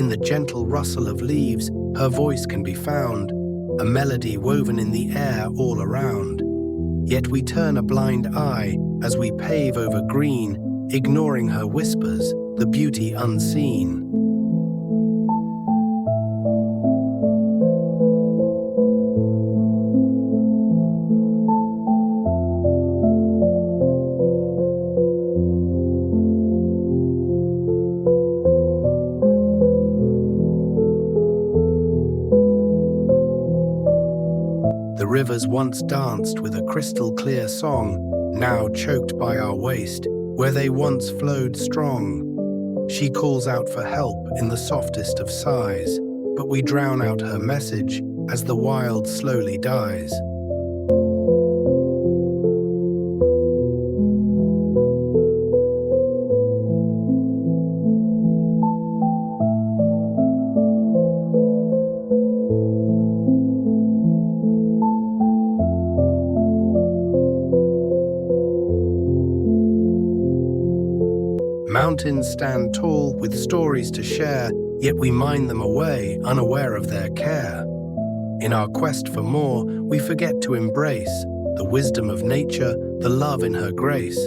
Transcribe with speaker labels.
Speaker 1: In the gentle rustle of leaves, her voice can be found, a melody woven in the air all around. Yet we turn a blind eye as we pave over green, ignoring her whispers, the beauty unseen. The rivers once danced with a crystal-clear song, now choked by our waste, where they once flowed strong. She calls out for help in the softest of sighs, but we drown out her message as the wild slowly dies. Mountains stand tall with stories to share, yet we mine them away, unaware of their care. In our quest for more, we forget to embrace the wisdom of nature, the love in her grace.